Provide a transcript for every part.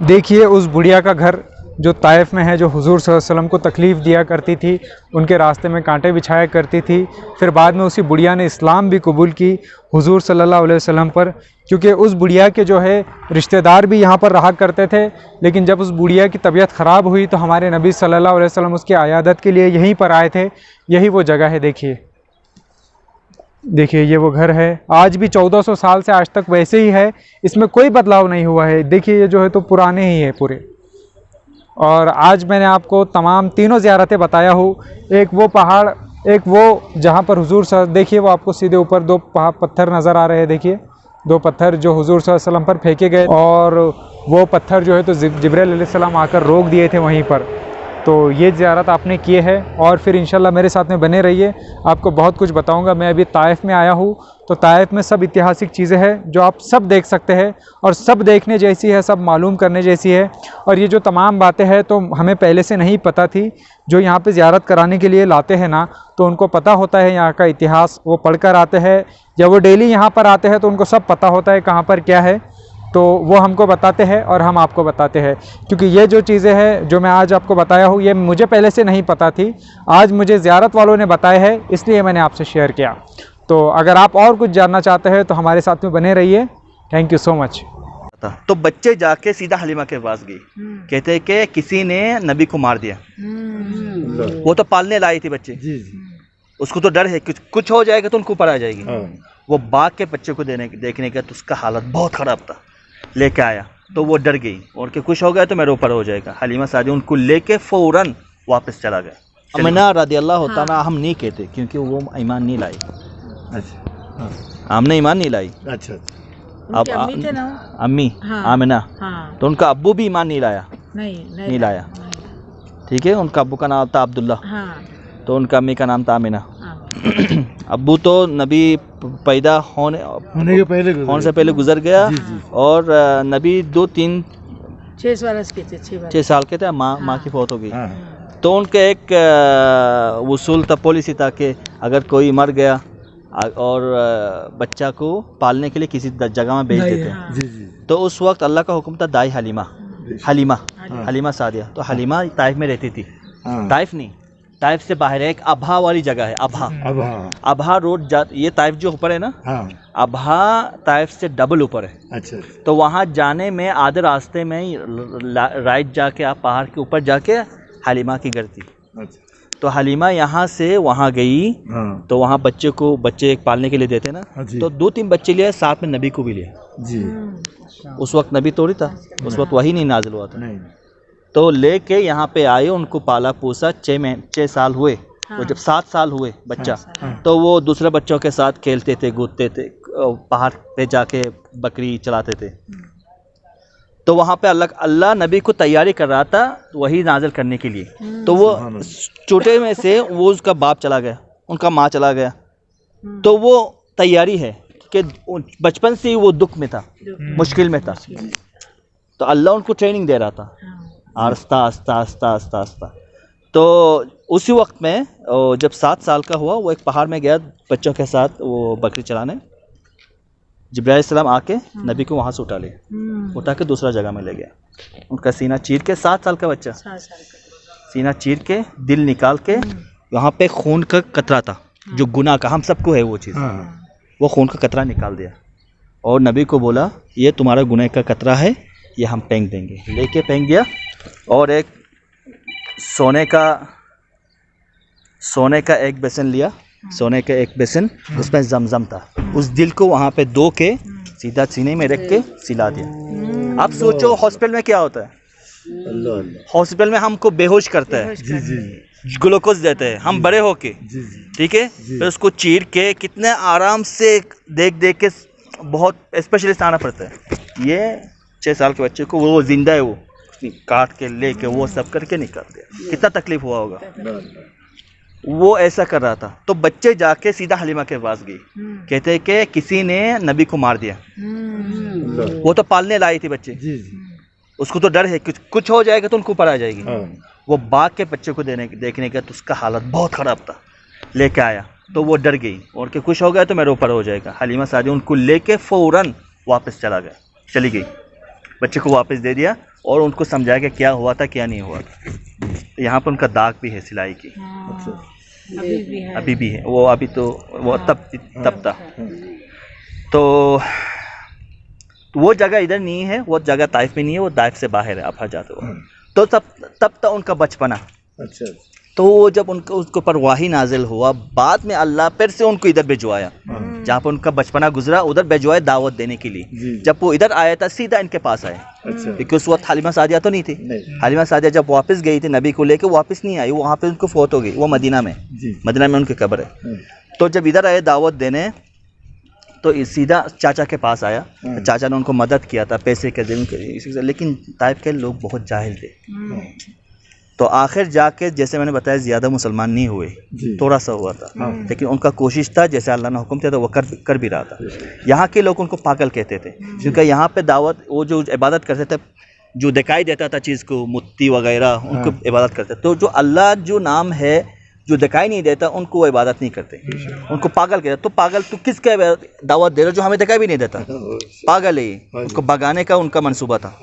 देखिए उस बुढ़िया का घर जो ताइफ में है, जो हुजूर सल्लल्लाहु अलैहि वसल्लम को तकलीफ़ दिया करती थी, उनके रास्ते में कांटे बिछाया करती थी। फिर बाद में उसी बुढ़िया ने इस्लाम भी कबूल की हुजूर सल्लल्लाहु अलैहि वसल्लम पर, क्योंकि उस बुढ़िया के जो है रिश्तेदार भी यहाँ पर रहा करते थे। लेकिन जब उस बुढ़िया की तबीयत ख़राब हुई तो हमारे नबी सल्लल्लाहु अलैहि वसल्लम उसकी अयादत के लिए यहीं पर आए थे। यही वो जगह है। देखिए ये वो घर है। आज भी 1400 साल से आज तक वैसे ही है, इसमें कोई बदलाव नहीं हुआ है। देखिए ये जो है तो पुराने ही है पूरे। और आज मैंने आपको तमाम तीनों ज़ियारतें बताया हूँ। एक वो पहाड़, एक वो जहाँ पर हुजूर देखिए वो आपको सीधे ऊपर दो पत्थर नज़र आ रहे हैं। देखिए दो पत्थर जो हुजूर सल्लल्लाहु अलैहि वसल्लम पर फेंके गए, और वो पत्थर जो है तो जिब्राइल अलैहिस्सलाम आकर रोक दिए थे वहीं पर। तो ये ज़ियारत आपने किए है, और फिर इंशाल्लाह मेरे साथ में बने रहिए, आपको बहुत कुछ बताऊंगा। मैं अभी ताइफ में आया हूँ, तो ताइफ में सब ऐतिहासिक चीज़ें हैं जो आप सब देख सकते हैं, और सब देखने जैसी है, सब मालूम करने जैसी है। और ये जो तमाम बातें हैं तो हमें पहले से नहीं पता थी। जो यहाँ पे ज़ियारत कराने के लिए लाते हैं ना, तो उनको पता होता है यहाँ का इतिहास, वो पढ़ कर आते हैं, या वो डेली यहाँ पर आते हैं तो उनको सब पता होता है कहाँ पर क्या है। तो वो हमको बताते हैं और हम आपको बताते हैं, क्योंकि ये जो चीज़ें हैं जो मैं आज आपको बताया हूँ, ये मुझे पहले से नहीं पता थी। आज मुझे ज़ियारत वालों ने बताया है, इसलिए मैंने आपसे शेयर किया। तो अगर आप और कुछ जानना चाहते हैं तो हमारे साथ में बने रहिए। Thank you so much. तो बच्चे जाके सीधा हलीमा के पास गई, कहते हैं कि किसी ने नबी को मार दिया। वो तो पालने लाई थी बच्चे, उसको तो डर है कुछ हो जाएगा तो उनको ऊपर आ जाएगी। वो बाघ के बच्चे को देखने का तो उसका हालत बहुत ख़राब था, लेके आया तो वो डर गई और कि कुछ हो गया तो मेरे ऊपर हो जाएगा। हलीमा सादी उनको लेके फ़ौरन वापस चला गया। अमीना रज़ियल्लाहु ताला हम नहीं कहते क्योंकि वो ईमान नहीं लाई। अच्छा, हमने ईमान नहीं लाई। अच्छा, अब अम्मी आमिना, तो उनका अब्बू भी ईमान नहीं लाया। नहीं लाया। ठीक है, उनका अब्बू का नाम था अब्दुल्ला, तो उनका अम्मी का नाम था आमिना। अब्बू तो नबी पैदा होने से पहले गुजर गया, और नबी 6 साल के थे, माँ की फौत हो गई। तो उनका एक वसूल था, पॉलिसी था कि अगर कोई मर गया और बच्चा को पालने के लिए किसी जगह में भेज देते हैं, तो उस वक्त अल्लाह का हुक्म था दाई हलीमा सादिया। तो हलीमा ताइफ में रहती थी। ताइफ नहीं, ताइफ से बाहर है, एक अबहा वाली जगह है। अबहा रोड ये ताइफ जो ऊपर है ना, अबहा ताइफ से डबल ऊपर है। अच्छा, तो वहाँ जाने में आधे रास्ते में राइट जाके आप पहाड़ के ऊपर जाके हलीमा की घर थी। अच्छा, तो हलीमा यहाँ से वहाँ गई, तो वहाँ बच्चे एक पालने के लिए देते ना, तो 2-3 बच्चे लिए, साथ में नबी को भी लिया जी। उस वक्त नबी थोड़ी था, उस वक्त वही नहीं नाजिल हुआ था। तो लेके यहाँ पे आए, उनको पाला पोसा। 6 साल हुए। तो जब 7 साल हुए बच्चा, तो वो दूसरे बच्चों के साथ खेलते थे, कूदते थे, पहाड़ पे जाके बकरी चलाते थे। तो वहाँ पे अल्लाह नबी को तैयारी कर रहा था वही नाजिल करने के लिए। तो वो छोटे में से वो उसका बाप चला गया, उनका माँ चला गया, तो वो तैयारी है कि बचपन से ही वो दुख में था, मुश्किल में था। तो अल्लाह उनको ट्रेनिंग दे रहा था, आस्ता आस्ता। तो उसी वक्त में जब 7 साल का हुआ, वो एक पहाड़ में गया बच्चों के साथ वो बकरी चलाने। जिब्राइल सलाम आके नबी को वहाँ से उठा के दूसरा जगह में ले गया। उनका सीना चीर के, 7 साल का बच्चा, सीना चीर के दिल निकाल के, वहाँ पे खून का कतरा था जो गुनाह का, हम सबको है वो चीज़, वो खून का कतरा निकाल दिया और नबी को बोला ये तुम्हारा गुनाह का कतरा है, ये हम फेंक देंगे। लेके फेंक दिया, और एक सोने का एक बेसन लिया, सोने का एक बेसन, उसमें जमजम था। उस दिल को वहाँ पे दो के सीधा सीने में रख के सिला दिया। अब सोचो हॉस्पिटल में क्या होता है। हॉस्पिटल में हमको बेहोश करता है, ग्लूकोज देते हैं हम बड़े होके, ठीक है, फिर उसको चीर के कितने आराम से देख के बहुत स्पेशलिस्ट आना पड़ता है। ये 6 साल के बच्चे को वो जिंदा है, वो काट के लेके वो सब करके निकाल दिया। कितना तकलीफ हुआ होगा। वो ऐसा कर रहा था, तो बच्चे जाके सीधा हलीमा के पास गई, कहते हैं कि किसी ने नबी को मार दिया। वो तो पालने लाई थी बच्चे, उसको तो डर है कुछ हो जाएगा तो उनको ऊपर आ जाएगी। वो बाघ के बच्चे को देखने का तो उसका हालत बहुत ख़राब था, लेके आया तो वो डर गई और कि कुछ हो गया तो मेरे ऊपर हो जाएगा। हलीमा सादी उनको लेके फ़ौरन वापस चली गई, बच्चे को वापस दे दिया और उनको समझाया कि क्या हुआ था क्या नहीं हुआ था। यहाँ पर उनका दाग भी है सिलाई की, अभी भी है वो, अभी तो वो तब था। तो वो जगह इधर नहीं है, वो जगह ताइफ में नहीं है, वो ताइफ से बाहर है अबहा जाते हुए। तो तब तक उनका बचपना। अच्छा। तो वो जब उनको उसके ऊपर वाही नाजिल हुआ, बाद में अल्लाह फिर से उनको इधर भिजवाया, जहाँ पर उनका बचपना गुजरा उधर भिजवाया दावत देने के लिए। जब वो इधर आया था सीधा इनके पास आए, क्योंकि उस वक्त हलीमा सादिया तो नहीं थी। हलीमा सादिया जब वापस गई थी नबी को लेकर, वापस नहीं आई, वहाँ पे उनको फौत हो गई। वो मदीना में उनकी कब्र है। तो जब इधर आए दावत देने, तो सीधा चाचा के पास आया। चाचा ने उनको मदद किया था पैसे के दिन, लेकिन ताइफ के लोग बहुत जाहिल थे। तो आखिर जाके जैसे मैंने बताया ज़्यादा मुसलमान नहीं हुए, थोड़ा सा हुआ था, लेकिन उनका कोशिश था, जैसे अल्लाह ने हुक्म दिया था वो कर भी रहा था। यहाँ के लोग उनको पागल कहते थे, क्योंकि यहाँ पे दावत वो जो इबादत करते थे, जो दिखाई देता था चीज़ को, मुत्ती वगैरह, उनको इबादत करते। तो जो अल्लाह जो नाम है जो दिखाई नहीं देता, उनको वो इबादत नहीं करते, उनको पागल कहते। तो पागल तो किसका दावत दे रहे जो हमें दिखाई भी नहीं देता, पागल है, उसको भगाने का उनका मंसूबा था।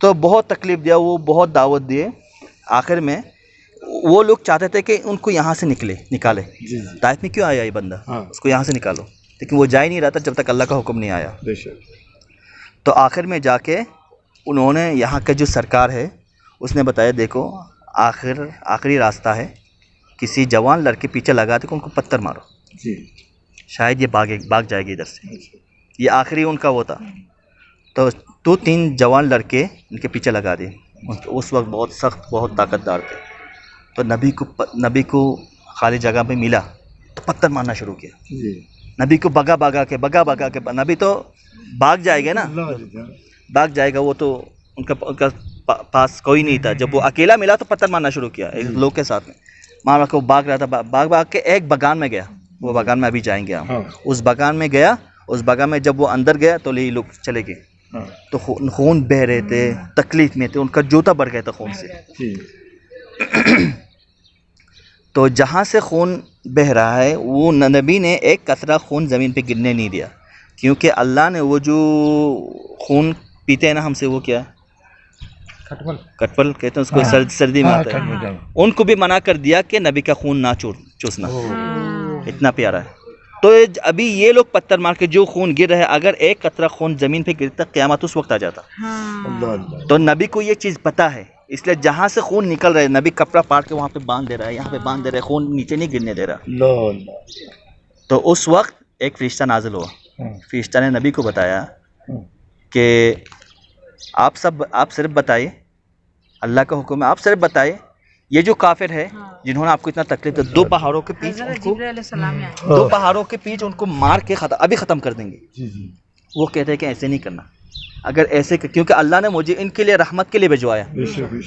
तो बहुत तकलीफ दिया, वो बहुत दावत दिए। आखिर में वो लोग चाहते थे कि उनको यहाँ से निकाले। ताइफ में क्यों आया ये बंदा, उसको यहाँ से निकालो, लेकिन वो जा ही नहीं रहा था जब तक अल्लाह का हुक्म नहीं आया। तो आखिर में जाके उन्होंने, यहाँ का जो सरकार है उसने बताया, देखो आखिरी रास्ता है, किसी जवान लड़के पीछे लगा दे, उनको पत्थर मारो, शायद ये भाग जाएगी इधर से। ये आखिरी उनका वो था। तो 2-3 जवान लड़के इनके पीछे लगा दिए। उस वक्त बहुत सख्त, बहुत ताकतदार थे। तो नबी को खाली जगह पे मिला तो पत्थर मारना शुरू किया। नबी को भगा के नबी तो भाग जाएगा ना, भाग जाएगा वो, तो उनका पास कोई नहीं था। जब वो अकेला मिला तो पत्थर मारना शुरू किया एक लोग के साथ में। मार को भाग रहा था, भाग के एक बगान में गया। वो बगान में अभी जाएंगे हम। उस बगान में गया, उस बगान में जब वो अंदर गया तो ये लोग चले गए। तो खून बह रहे थे, तकलीफ में थे, उनका जूता भर गया था खून से। तो जहाँ से खून बह रहा है, वो नबी ने एक कतरा खून ज़मीन पे गिरने नहीं दिया, क्योंकि अल्लाह ने वो जो खून पीते हैं ना हमसे, वो क्या कटपल कहते हैं उसको, सर्दी में आता है, उनको भी मना कर दिया कि नबी का खून ना चूसना। इतना प्यारा है। तो अभी ये लोग पत्थर मार के जो खून गिर रहा है, अगर एक कतरा खून ज़मीन पे गिरता क़यामत उस वक्त आ जाता। तो नबी को ये चीज़ पता है, इसलिए जहाँ से खून निकल रहा है नबी कपड़ा पाट के वहाँ पे बांध दे रहा है, यहाँ पे बांध दे रहा है, खून नीचे नहीं गिरने दे रहा। तो उस वक्त एक फरिश्ता नाजिल हुआ। फरिश्ता ने नबी को बताया कि आप सिर्फ बताइए, अल्लाह का हुक्म है, आप सिर्फ बताइए, ये जो काफिर है जिन्होंने आपको इतना तकलीफ दिया, 2 पहाड़ों के बीच उनको मार के अभी ख़त्म कर देंगे। वो कहते हैं कि ऐसे नहीं करना, अगर ऐसे क्योंकि अल्लाह ने मुझे इनके लिए रहमत के लिए भिजवाया।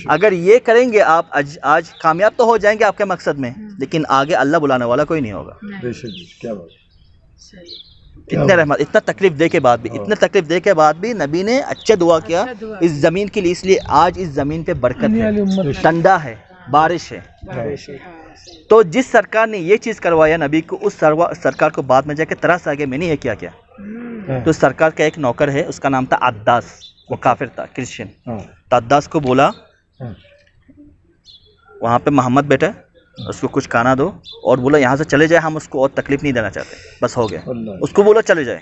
अगर ये करेंगे आप आज कामयाब तो हो जाएंगे आपके मकसद में, लेकिन आगे अल्लाह बुलाने वाला कोई नहीं होगा। क्या बात। इतने रहमत, इतना तकलीफ दे के बाद भी नबी ने अच्छा दुआ किया इस ज़मीन के लिए। इसलिए आज इस ज़मीन पे बरकत है, ठंडा है, बारिश है। तो जिस सरकार ने ये चीज़ करवाया नबी को, उस सरकार को बाद में जाके तरस आ गया, मैंने ये क्या किया। तो सरकार का एक नौकर है, उसका नाम था अद्दास, वो काफिर था, क्रिश्चियन। तो अद्दास को बोला, वहाँ पे मोहम्मद बैठा, उसको कुछ खाना दो, और बोला यहाँ से चले जाए, हम उसको और तकलीफ नहीं देना चाहते, बस हो गया। उसको बोलो चले जाए,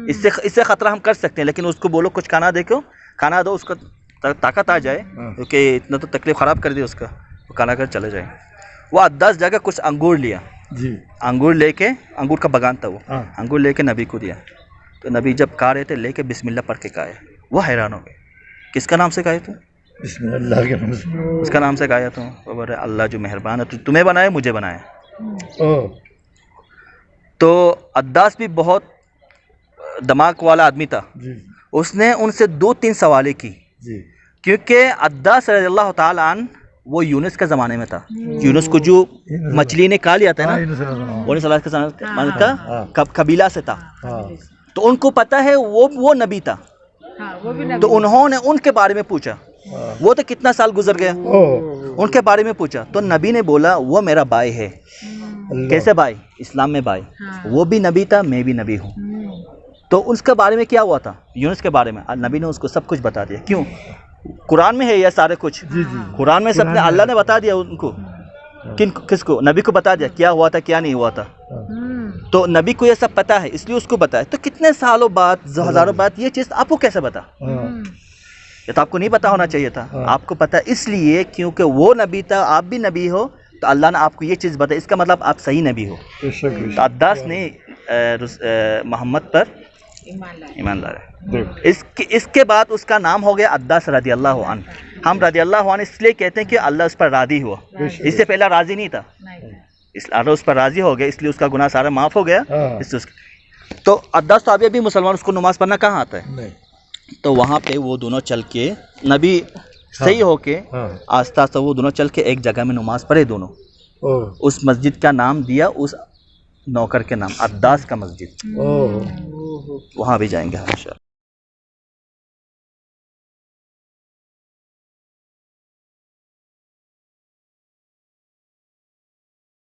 इससे ख़तरा हम कर सकते हैं, लेकिन उसको बोलो कुछ खाना दो, उसको ताकत आ जाए, क्योंकि इतना तो तकलीफ ख़राब कर दी उसका, वो खाना कर चले जाए। वो अद्दास जाकर कुछ अंगूर लिया, अंगूर का बगान था वो, अंगूर लेके नबी को दिया। तो नबी जब खा रहे थे, लेके बिस्मिल्लाह पढ़ के खाए। वो हैरान हो गए, किसका नाम से खाए तुम? बिस्मिल्लाह के नाम से। उसका नाम से खाया तुम? वो बोले अल्लाह जो मेहरबान है, तुम्हें बनाया, मुझे बनाया। तो अद्दास भी बहुत दिमाग वाला आदमी था, उसने उनसे 2-3 सवालें की, क्योंकि अद्दास रज़ियल्लाहु ताला अन्हु वो यूनुस के ज़माने में था। यूनुस को जो मछली ने खा लिया था ना, वो कबीला से था, तो उनको पता है वो नबी था। तो उन्होंने उनके बारे में पूछा, वो तो कितना साल गुजर गया, उनके बारे में पूछा। तो नबी ने बोला वो मेरा भाई है। कैसे भाई? इस्लाम में भाई। वो भी नबी था, मैं भी नबी हूँ। तो उसके बारे में क्या हुआ था यूनुस के बारे में, नबी ने उसको सब कुछ बता दिया। क्यों? कुरान में है ये सारे कुछ, कुरान में सबने अल्लाह ने बता दिया उनको, किसको? नबी को बता दिया क्या हुआ था क्या नहीं हुआ था। तो नबी को ये सब पता है इसलिए उसको बताया। तो कितने सालों बाद, हजारों बाद ये चीज़ आपको कैसे बता? ये तो आपको नहीं पता होना चाहिए था। आपको पता इसलिए क्योंकि वो नबी था, आप भी नबी हो, तो अल्लाह ने आपको ये चीज़ बताई, इसका मतलब आप सही नबी हो। तो अद्दास ने मोहम्मद पर ईमान लाया। इसके बाद उसका नाम हो गया अद्दास रदी अल्लाह अन्हु। हम रदी अल्लाह अन्हु इसलिए कहते हैं कि अल्लाह उस पर राज़ी हुआ, इससे पहले राज़ी नहीं था, इसलिए अल्लाह उस पर राज़ी हो गया, इसलिए उसका गुनाह सारा माफ़ हो गया। तो अद्दास तो अभी मुसलमान, उसको नमाज पढ़ना कहाँ आता है? तो वहाँ पे वो दोनों चल के, नबी सही होके आस्ता आस्ता वो दोनों चल के एक जगह में नमाज पढ़े दोनों। उस मस्जिद का नाम दिया उस नौकर के नाम, अद्दास का मस्जिद। वहाँ भी जाएंगे हम इंशाअल्लाह।